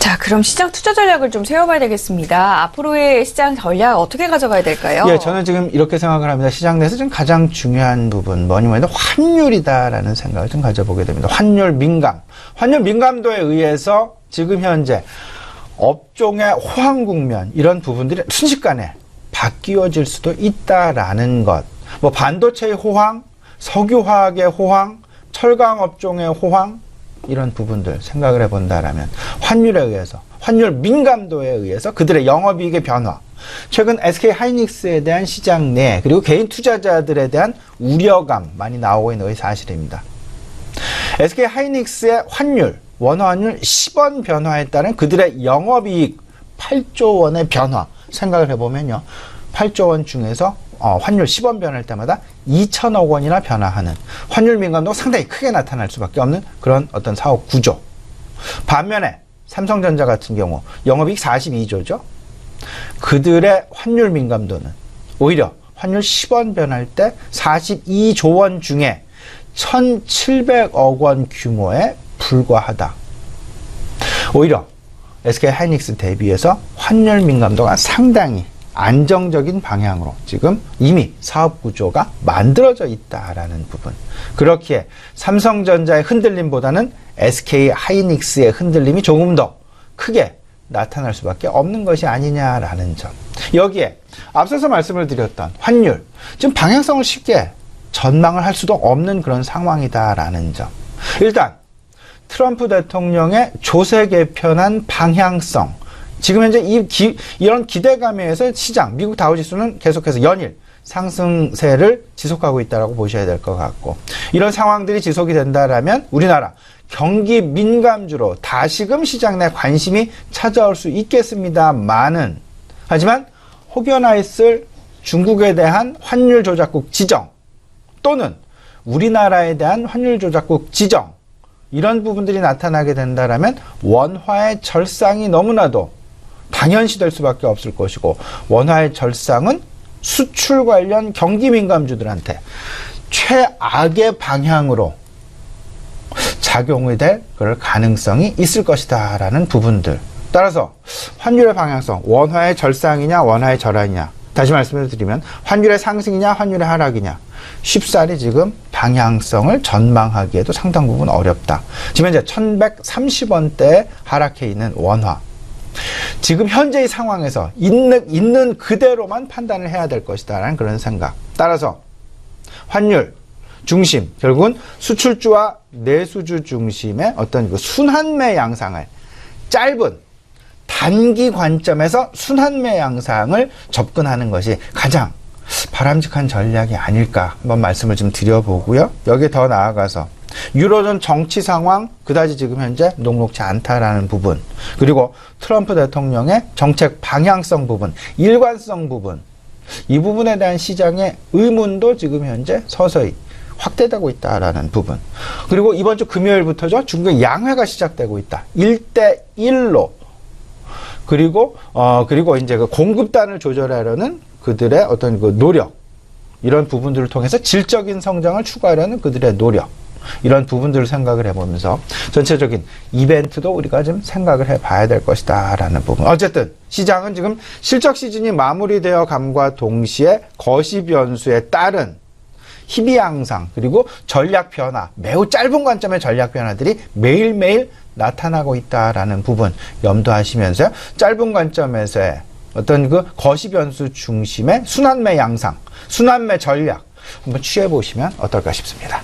자, 그럼 시장 투자 전략을 좀 세워봐야 되겠습니다. 앞으로의 시장 전략 어떻게 가져가야 될까요? 예, 저는 지금 이렇게 생각을 합니다. 시장 내에서 지금 가장 중요한 부분, 뭐니 해도 환율이다라는 생각을 좀 가져보게 됩니다. 환율 민감. 환율 민감도에 의해서 지금 현재 업종의 호황 국면, 이런 부분들이 순식간에 바뀌어질 수도 있다라는 것. 뭐 반도체의 호황, 석유화학의 호황, 철강 업종의 호황, 이런 부분들 생각을 해본다라면 환율에 의해서, 환율 민감도에 의해서 그들의 영업이익의 변화, 최근 SK하이닉스에 대한 시장 내 그리고 개인 투자자들에 대한 우려감 많이 나오고 있는 것이 사실입니다. SK하이닉스의 환율, 원화환율 10원 변화에 따른 그들의 영업이익 8조 원의 변화 생각을 해보면요, 8조 원 중에서 환율 10원 변할 때마다 2천억 원이나 변화하는 환율 민감도가 상당히 크게 나타날 수밖에 없는 그런 어떤 사업 구조. 반면에 삼성전자 같은 경우 영업이익 42조죠. 그들의 환율 민감도는 오히려 환율 10원 변할 때 42조 원 중에 1,700억 원 규모에 불과하다. 오히려 SK하이닉스 대비해서 환율 민감도가 상당히 안정적인 방향으로 지금 이미 사업 구조가 만들어져 있다라는 부분. 그렇기에 삼성전자의 흔들림보다는 SK하이닉스의 흔들림이 조금 더 크게 나타날 수밖에 없는 것이 아니냐라는 점. 여기에 앞서서 말씀을 드렸던 환율, 지금 방향성을 쉽게 전망을 할 수도 없는 그런 상황이다라는 점. 일단 트럼프 대통령의 조세 개편한 방향성, 지금 현재 이런 기대감에 의해서 시장, 미국 다우지수는 계속해서 연일 상승세를 지속하고 있다고 보셔야 될 것 같고, 이런 상황들이 지속이 된다라면 우리나라 경기 민감주로 다시금 시장 내 관심이 찾아올 수 있겠습니다만은, 하지만 혹여나 있을 중국에 대한 환율 조작국 지정 또는 우리나라에 대한 환율 조작국 지정, 이런 부분들이 나타나게 된다라면 원화의 절상이 너무나도 당연시될 수밖에 없을 것이고, 원화의 절상은 수출 관련 경기 민감주들한테 최악의 방향으로 작용이 될 그럴 가능성이 있을 것이다 라는 부분들. 따라서 환율의 방향성, 원화의 절상이냐 원화의 절하냐, 다시 말씀을 드리면 환율의 상승이냐 환율의 하락이냐, 쉽사리 지금 방향성을 전망하기에도 상당 부분 어렵다. 지금 현재 1130원대에 하락해 있는 원화, 지금 현재의 상황에서 있는 그대로만 판단을 해야 될 것이다 라는 그런 생각. 따라서 환율 중심, 결국은 수출주와 내수주 중심의 어떤 그 순환매 양상을, 짧은 단기 관점에서 순환매 양상을 접근하는 것이 가장 바람직한 전략이 아닐까 한번 말씀을 좀 드려보고요. 여기에 더 나아가서 유로존 정치 상황 그다지 지금 현재 녹록지 않다라는 부분, 그리고 트럼프 대통령의 정책 방향성 부분, 일관성 부분, 이 부분에 대한 시장의 의문도 지금 현재 서서히 확대되고 있다라는 부분. 그리고 이번 주 금요일부터죠, 중국의 양회가 시작되고 있다. 1대1로. 그리고 이제 그 공급단을 조절하려는 그들의 어떤 그 노력, 이런 부분들을 통해서 질적인 성장을 추구하려는 그들의 노력, 이런 부분들을 생각을 해보면서 전체적인 이벤트도 우리가 좀 생각을 해봐야 될 것이다 라는 부분. 어쨌든 시장은 지금 실적 시즌이 마무리되어 감과 동시에 거시 변수에 따른 희비 양상, 그리고 전략 변화, 매우 짧은 관점의 전략 변화들이 매일매일 나타나고 있다라는 부분 염두하시면서 짧은 관점에서의 어떤 그 거시 변수 중심의 순환매 양상, 순환매 전략 한번 취해 보시면 어떨까 싶습니다.